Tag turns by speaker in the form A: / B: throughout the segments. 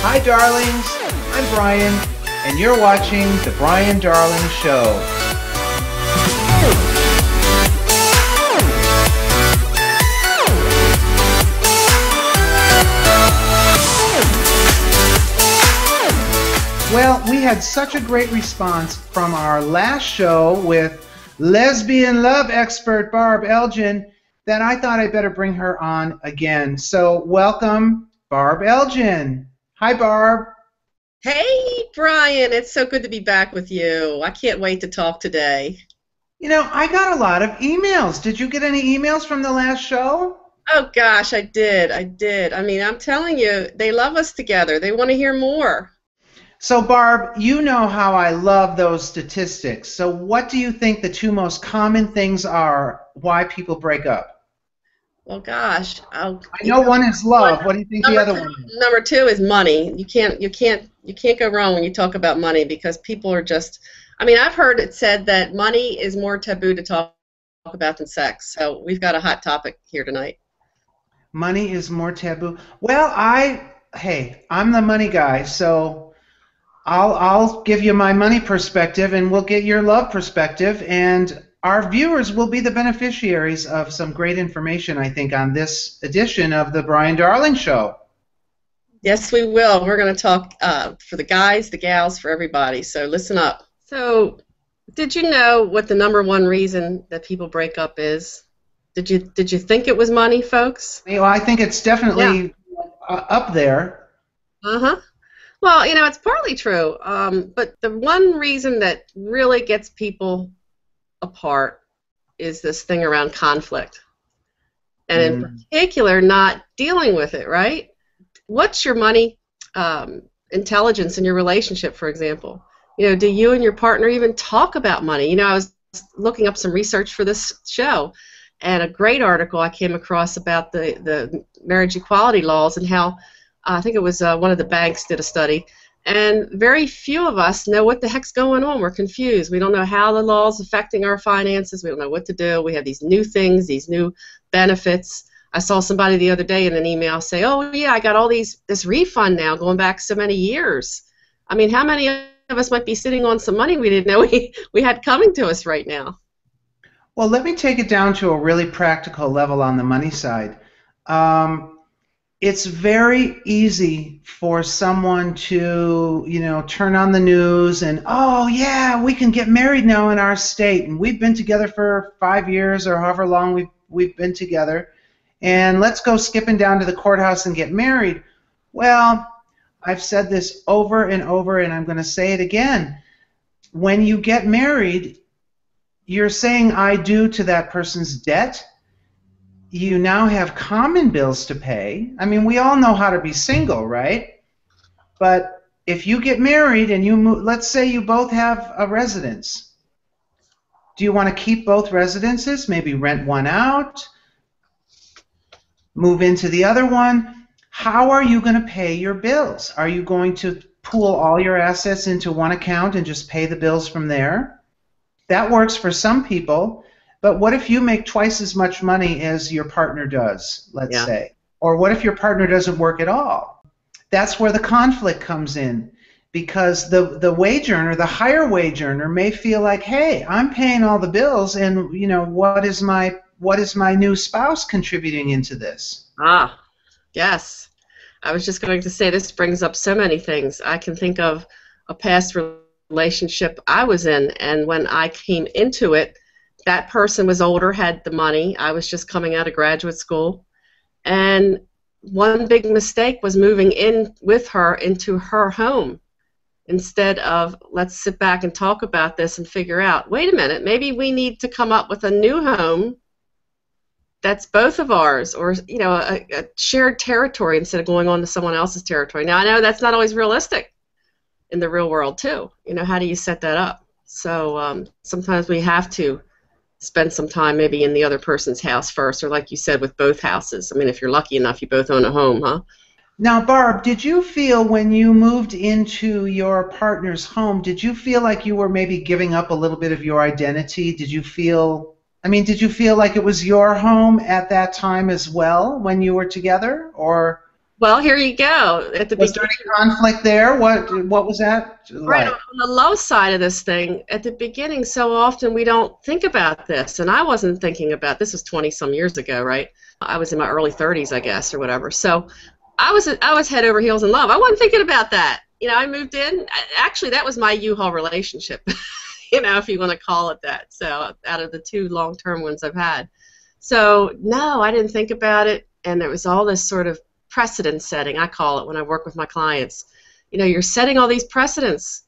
A: Hi, darlings. I'm Brian, and you're watching The Brian Darling Show. Well, we had such a great response from our last show with lesbian love expert Barb Elgin that I thought I'd better bring her on again. So welcome, Barb Elgin. Hi, Barb.
B: Hey, Brian. It's so good to be back with you. I can't wait to talk today.
A: You know, I got a lot of emails. Did you get any emails from the last show?
B: Oh, gosh, I did. I mean, I'm telling you, they love us together. They want to hear more.
A: So, Barb, you know how I love those statistics. So what do you think the two most common things are why people break up?
B: Well, gosh,
A: I know one is love. What do you think the other one is?
B: Number two is money. You can't go wrong when you talk about money because people are just. I mean, I've heard it said that money is more taboo to talk about than sex. So we've got a hot topic here tonight.
A: Money is more taboo. Well, I'm the money guy, so I'll give you my money perspective, and we'll get your love perspective, and our viewers will be the beneficiaries of some great information, I think, on this edition of the Brian Darling Show.
B: Yes, we will. We're going to talk for the guys, the gals, for everybody. So listen up. So, did you know what the number one reason that people break up is? Did you think it was money, folks?
A: Well, I think it's definitely up there.
B: Uh-huh. Well, you know, it's partly true, but the one reason that really gets people apart is this thing around conflict, and in particular, not dealing with it, right? What's your money intelligence in your relationship, for example? You know, do you and your partner even talk about money? You know, I was looking up some research for this show, and a great article I came across about the marriage equality laws and how I think it was one of the banks did a study, and very few of us know what the heck's going on. We're confused. We don't know how the law's affecting our finances. We don't know what to do. We have these new things, these new benefits. I saw somebody the other day in an email say, oh, yeah, I got all this refund now going back so many years. I mean, how many of us might be sitting on some money we didn't know we had coming to us right now?
A: Well, let me take it down to a really practical level on the money side. It's very easy for someone to, you know, turn on the news and, oh, yeah, we can get married now in our state, and we've been together for 5 years or however long we've been together, and let's go skipping down to the courthouse and get married. Well, I've said this over and over, and I'm going to say it again. When you get married, you're saying I do to that person's debt. You now have common bills to pay. I mean, we all know how to be single, right? But if you get married and you move, let's say you both have a residence. Do you want to keep both residences? Maybe rent one out, move into the other one. How are you going to pay your bills? Are you going to pool all your assets into one account and just pay the bills from there? That works for some people. But what if you make twice as much money as your partner does, let's say? Or what if your partner doesn't work at all? That's where the conflict comes in, because the wage earner, the higher wage earner, may feel like, hey, I'm paying all the bills, and you know, what is my new spouse contributing into this?
B: Ah, yes. I was just going to say this brings up so many things. I can think of a past relationship I was in, and when I came into it, that person was older, had the money. I was just coming out of graduate school. And one big mistake was moving in with her into her home instead of let's sit back and talk about this and figure out, wait a minute, maybe we need to come up with a new home that's both of ours, or you know, a shared territory instead of going on to someone else's territory. Now, I know that's not always realistic in the real world, too. You know, how do you set that up? So sometimes we have to spend some time maybe in the other person's house first, or like you said, with both houses. I mean, if you're lucky enough, you both own a home, huh?
A: Now, Barb, did you feel when you moved into your partner's home, did you feel like you were maybe giving up a little bit of your identity? Did you feel like it was your home at that time as well when you were together? Or
B: Well, here you go. At the
A: Was there
B: beginning,
A: any conflict there? What was that
B: right
A: like?
B: on the low side of this thing, at the beginning, so often we don't think about this, and I wasn't thinking about this. Was 20 some years ago, right? I was in my early 30s, I guess, or whatever. So I was head over heels in love. I wasn't thinking about that. I moved in. Actually, that was my U-Haul relationship, if you want to call it that. So out of the two long-term ones I've had. So no, I didn't think about it, and there was all this sort of precedent setting, I call it, when I work with my clients. You're setting all these precedents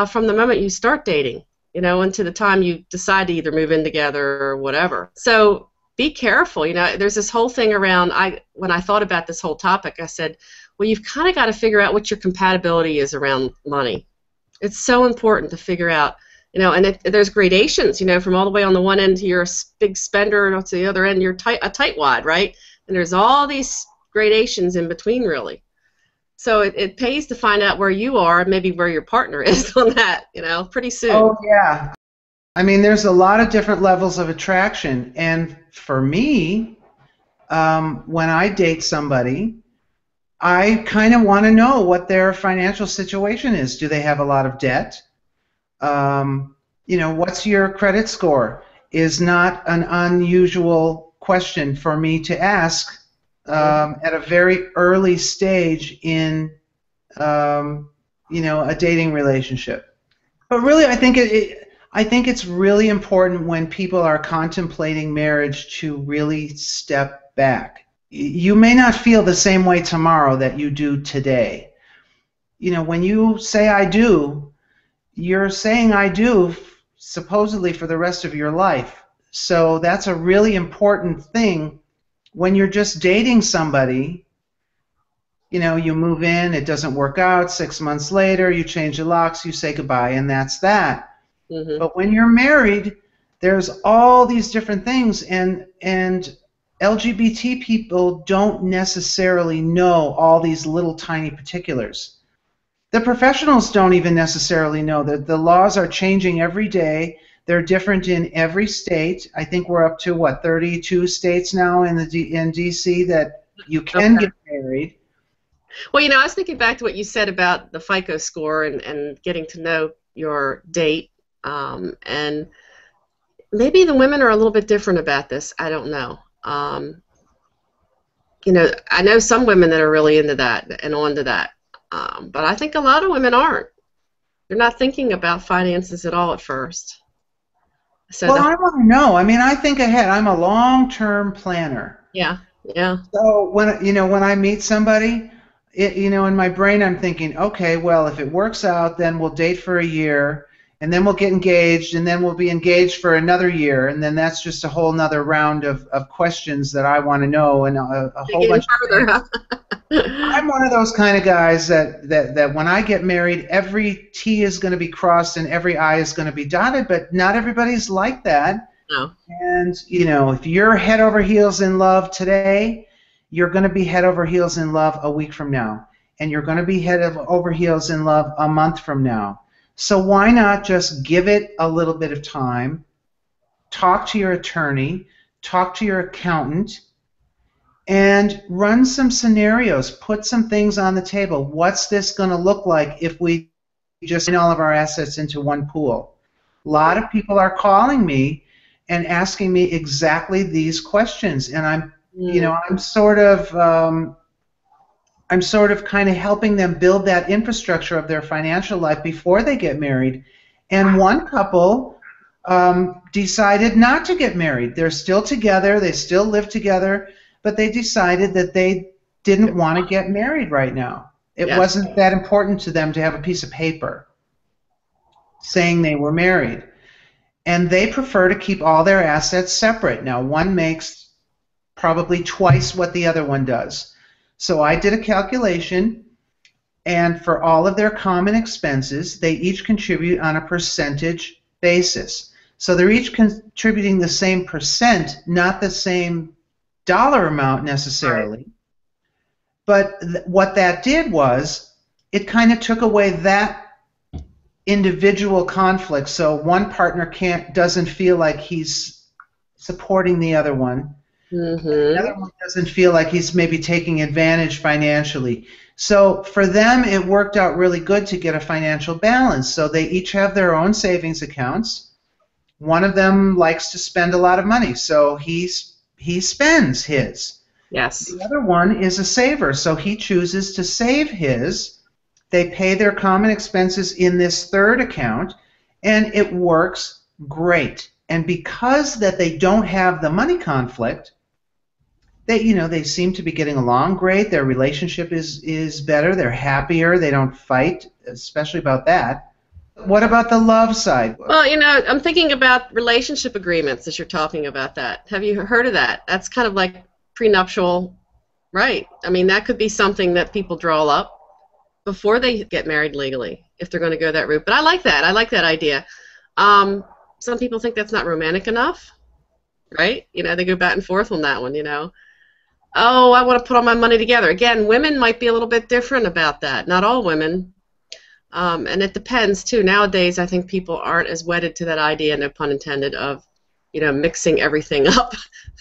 B: from the moment you start dating, until the time you decide to either move in together or whatever. So be careful. There's this whole thing around, when I thought about this whole topic, I said, well, you've kind of got to figure out what your compatibility is around money. It's so important to figure out, and there's gradations, from all the way on the one end you're a big spender, and to the other end you're a tightwad, right? And there's all these gradations in between, really. So it pays to find out where you are and maybe where your partner is on that, pretty soon.
A: Oh yeah. I mean, there's a lot of different levels of attraction, and for me, when I date somebody, I kind of want to know what their financial situation is. Do they have a lot of debt? What's your credit score? Is not an unusual question for me to ask at a very early stage in, a dating relationship. But really, I think it's really important when people are contemplating marriage to really step back. You may not feel the same way tomorrow that you do today. When you say I do, you're saying I do supposedly for the rest of your life. So that's a really important thing. When you're just dating somebody, you move in, it doesn't work out, 6 months later, you change the locks, you say goodbye, and that's that.
B: Mm-hmm.
A: But when you're married, there's all these different things, and LGBT people don't necessarily know all these little tiny particulars. The professionals don't even necessarily know that the laws are changing every day. They're different in every state. I think we're up to 32 states now in DC that you can get married.
B: Well, I was thinking back to what you said about the FICO score and getting to know your date, and maybe the women are a little bit different about this. I don't know. I know some women that are really into that and onto that, but I think a lot of women aren't. They're not thinking about finances at all at first. So
A: Well, I want to know. I mean, I think ahead. I'm a long-term planner.
B: Yeah, yeah.
A: So when I meet somebody, in my brain I'm thinking, okay, well, if it works out, then we'll date for a year, and then we'll get engaged, and then we'll be engaged for another year, and then that's just a whole nother round of questions that I want to know, and a whole bunch of things. I'm one of those kind of guys that when I get married, every T is going to be crossed and every I is going to be dotted, but not everybody's like that.
B: No.
A: And, if you're head over heels in love today, you're going to be head over heels in love a week from now. And you're going to be head over heels in love a month from now. So why not just give it a little bit of time, talk to your attorney, talk to your accountant, and run some scenarios, put some things on the table. What's this going to look like if we just put all of our assets into one pool? A lot of people are calling me and asking me exactly these questions, and I'm sort of kind of helping them build that infrastructure of their financial life before they get married. And one couple decided not to get married. They're still together, they still live together, but they decided that they didn't want to get married right now. It wasn't that important to them to have a piece of paper saying they were married. And they prefer to keep all their assets separate. Now, one makes probably twice what the other one does. So I did a calculation, and for all of their common expenses, they each contribute on a percentage basis. So they're each contributing the same percent, not the same dollar amount necessarily. Right. But what that did was it kind of took away that individual conflict. So one partner doesn't feel like he's supporting the other one. The other one doesn't feel like he's maybe taking advantage financially. So for them, it worked out really good to get a financial balance. So they each have their own savings accounts. One of them likes to spend a lot of money, so he spends his.
B: Yes.
A: The other one is a saver, so he chooses to save his. They pay their common expenses in this third account, and it works great. And because that they don't have the money conflict, they seem to be getting along great. Their relationship is better. They're happier. They don't fight, especially about that. What about the love side?
B: Well, I'm thinking about relationship agreements as you're talking about that. Have you heard of that? That's kind of like prenuptial, right? I mean, that could be something that people draw up before they get married legally, if they're going to go that route. But I like that. I like that idea. Some people think that's not romantic enough, right? They go back and forth on that one, Oh, I want to put all my money together. Again, women might be a little bit different about that. Not all women. And it depends, too. Nowadays, I think people aren't as wedded to that idea, no pun intended, of, mixing everything up,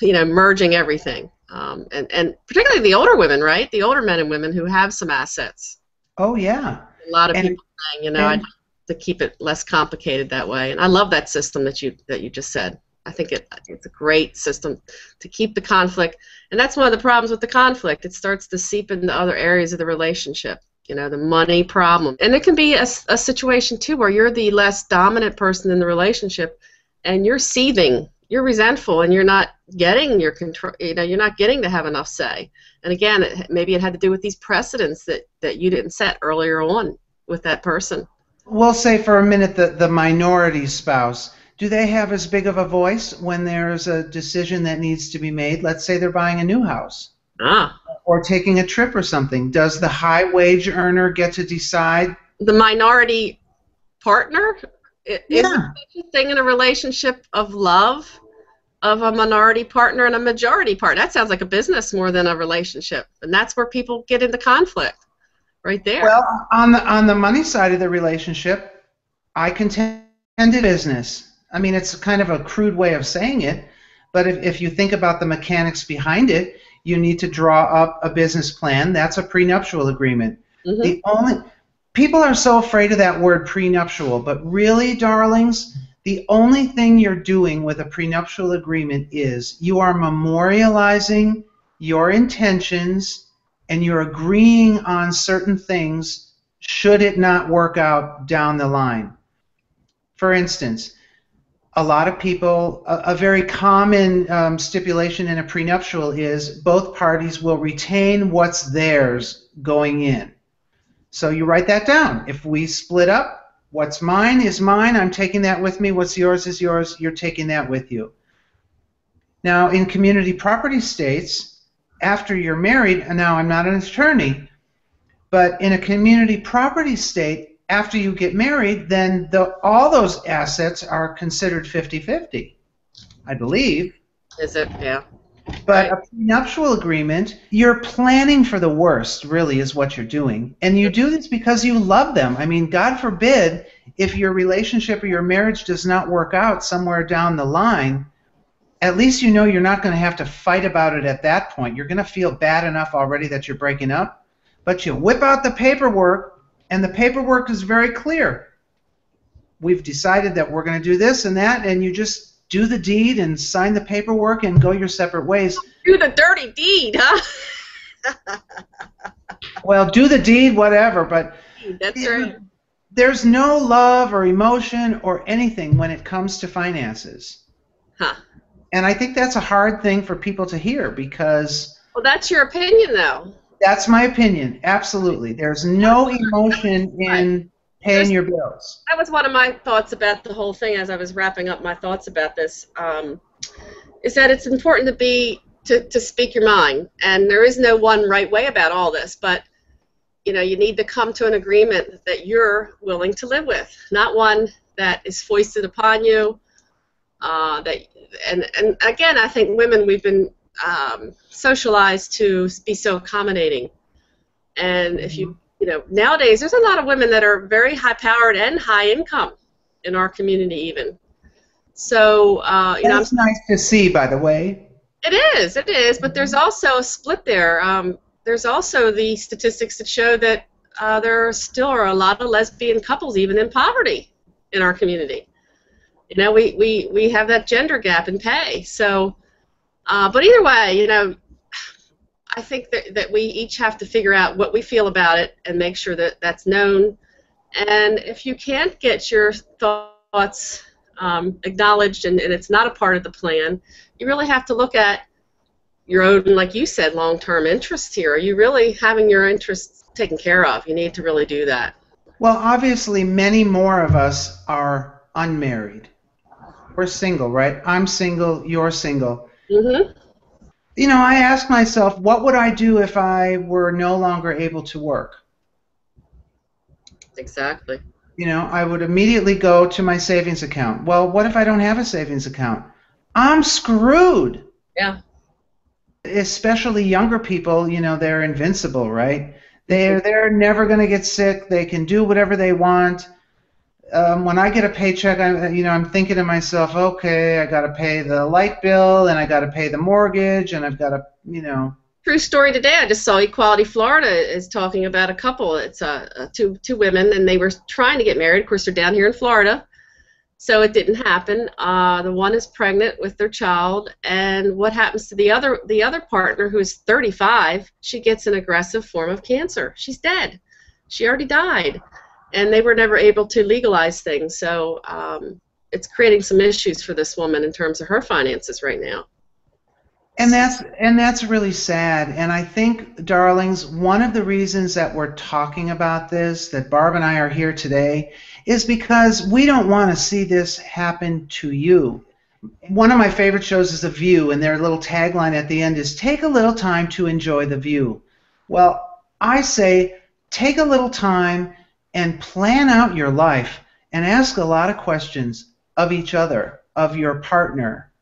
B: merging everything. And particularly the older women, right? The older men and women who have some assets.
A: Oh, yeah.
B: A lot of people saying, I'd like to keep it less complicated that way. And I love that system that you just said. I think it's a great system to keep the conflict. And that's one of the problems with the conflict. It starts to seep into other areas of the relationship, the money problem. And it can be a situation, too, where you're the less dominant person in the relationship and you're seething, you're resentful, and you're not getting your control, you're not getting to have enough say. And again, maybe it had to do with these precedents that you didn't set earlier on with that person.
A: We'll say for a minute the minority spouse. Do they have as big of a voice when there's a decision that needs to be made? Let's say they're buying a new house or taking a trip or something. Does the high wage earner get to decide?
B: The minority partner?
A: Yeah.
B: Is there such a thing in a relationship of love of a minority partner and a majority partner? That sounds like a business more than a relationship. And that's where people get into conflict right there.
A: Well, on the money side of the relationship, I contend it's business. I mean, it's kind of a crude way of saying it, but if you think about the mechanics behind it, you need to draw up a business plan. That's a prenuptial agreement. People are so afraid of that word prenuptial, but really, darlings, the only thing you're doing with a prenuptial agreement is you are memorializing your intentions and you're agreeing on certain things should it not work out down the line. For instance, a lot of people, a very common stipulation in a prenuptial is both parties will retain what's theirs going in. So you write that down. If we split up, what's mine is mine. I'm taking that with me. What's yours is yours. You're taking that with you. Now, in community property states, after you're married, and now I'm not an attorney, but in a community property state, after you get married, then all those assets are considered 50-50, I believe.
B: Is it? Yeah.
A: But a prenuptial agreement, you're planning for the worst, really, is what you're doing. And you do this because you love them. I mean, God forbid, if your relationship or your marriage does not work out somewhere down the line, at least you know you're not going to have to fight about it at that point. You're going to feel bad enough already that you're breaking up. But you whip out the paperwork, and the paperwork is very clear. We've decided that we're going to do this and that, and you just do the deed and sign the paperwork and go your separate ways.
B: Do the dirty deed, huh?
A: Well, do the deed, whatever, but
B: that's right.
A: There's no love or emotion or anything when it comes to finances.
B: Huh.
A: And I think that's a hard thing for people to hear because...
B: Well, that's your opinion, though.
A: That's my opinion, absolutely. There's no emotion in paying your bills.
B: That was one of my thoughts about the whole thing as I was wrapping up my thoughts about this, is that it's important to speak your mind. And there is no one right way about all this, but you need to come to an agreement that you're willing to live with, not one that is foisted upon you. And again, I think women, we've been socialized to be so accommodating, and if nowadays there's a lot of women that are very high-powered and high income in our community even. So
A: that's nice to see, by the way.
B: It is, but there's also a split there. There's also the statistics that show that there still are a lot of lesbian couples, even in poverty, in our community. You know, we have that gender gap in pay. So, but either way, you know, I think that we each have to figure out what we feel about it and make sure that that's known. And if you can't get your thoughts acknowledged and it's not a part of the plan, you really have to look at your own, like you said, long-term interests here. Are you really having your interests taken care of? You need to really do that.
A: Well, obviously, many more of us are unmarried. We're single, right? I'm single, you're single.
B: Mm-hmm.
A: You know, I ask myself, what would I do if I were no longer able to work?
B: Exactly.
A: You know, I would immediately go to my savings account. Well, what if I don't have a savings account? I'm screwed.
B: Yeah.
A: Especially younger people, you know, they're invincible, right? They're never going to get sick. They can do whatever they want. When I get a paycheck, I'm thinking to myself, okay, I got to pay the light bill, and I got to pay the mortgage, and I've got to, you know.
B: True story today. I just saw Equality Florida is talking about a couple. It's two women, and they were trying to get married. Of course, they're down here in Florida, so it didn't happen. The one is pregnant with their child, and what happens to the other partner, who is 35? She gets an aggressive form of cancer. She's dead. She already died. And they were never able to legalize things, so it's creating some issues for this woman in terms of her finances right now.
A: And that's really sad. And I think, darlings, one of the reasons that we're talking about this, that Barb and I are here today, is because we don't want to see this happen to you. One of my favorite shows is The View, and their little tagline at the end is, "Take a little time to enjoy the view." Well, I say, take a little time and plan out your life and ask a lot of questions of each other, of your partner,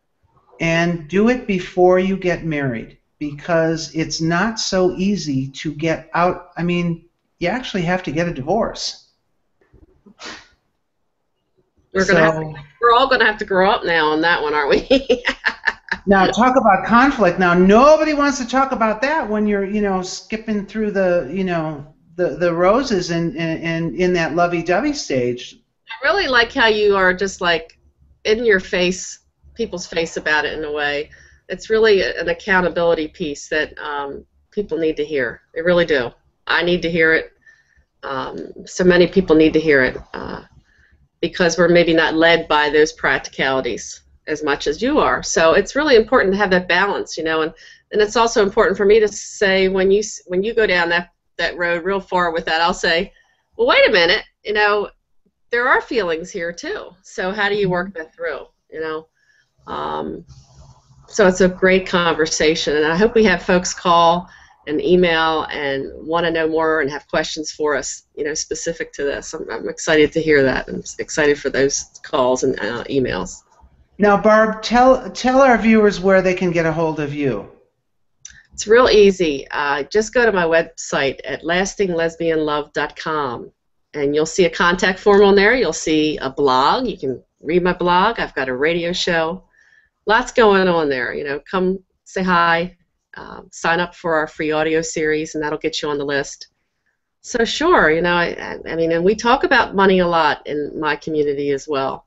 A: and do it before you get married, because it's not so easy to get out. I mean, you actually have to get a divorce.
B: We're all going to have to grow up now on that one, aren't we?
A: Now, talk about conflict. Now, nobody wants to talk about that when you're, you know, skipping through the, you know, the roses and in that lovey-dovey stage.
B: I really like how you are just like in your face, people's face about it in a way. It's really an accountability piece that people need to hear. They really do. I need to hear it. So many people need to hear it because we're maybe not led by those practicalities as much as you are. So it's really important to have that balance, you know, and it's also important for me to say when you go down that road real far with that, I'll say, well, wait a minute, you know, there are feelings here too. So how do you work that through, you know? So it's a great conversation, and I hope we have folks call and email and want to know more and have questions for us, you know, specific to this. I'm excited to hear that. I'm excited for those calls and emails. Now, Barb, tell our viewers where they can get a hold of you. It's real easy. Just go to my website at lastinglesbianlove.com, and you'll see a contact form on there. You'll see a blog. You can read my blog. I've got a radio show. Lots going on there. You know, come say hi. Sign up for our free audio series, and that'll get you on the list. So sure, you know, I mean, and we talk about money a lot in my community as well.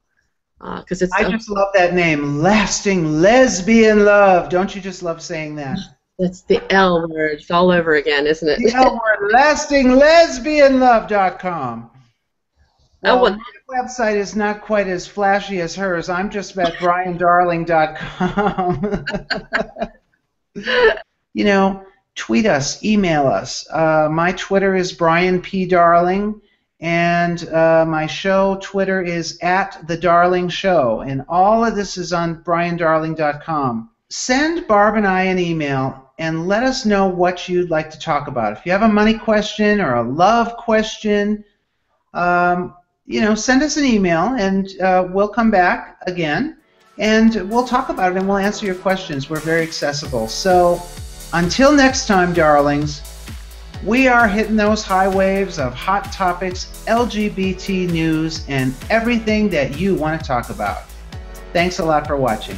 B: Because it's. I just love that name, Lasting Lesbian Love. Don't you just love saying that? That's the L word. It's all over again, isn't it? The L word, lastinglesbianlove.com. Well, my website is not quite as flashy as hers. I'm just at briandarling.com. You know, tweet us, email us. My Twitter is Brian P. Darling, and my show Twitter is @TheDarlingShow, and all of this is on briandarling.com. Send Barb and I an email and let us know what you'd like to talk about. If you have a money question or a love question, you know, send us an email, and we'll come back again, and we'll talk about it, and we'll answer your questions. We're very accessible. So until next time, darlings, we are hitting those high waves of hot topics, LGBT news, and everything that you want to talk about. Thanks a lot for watching.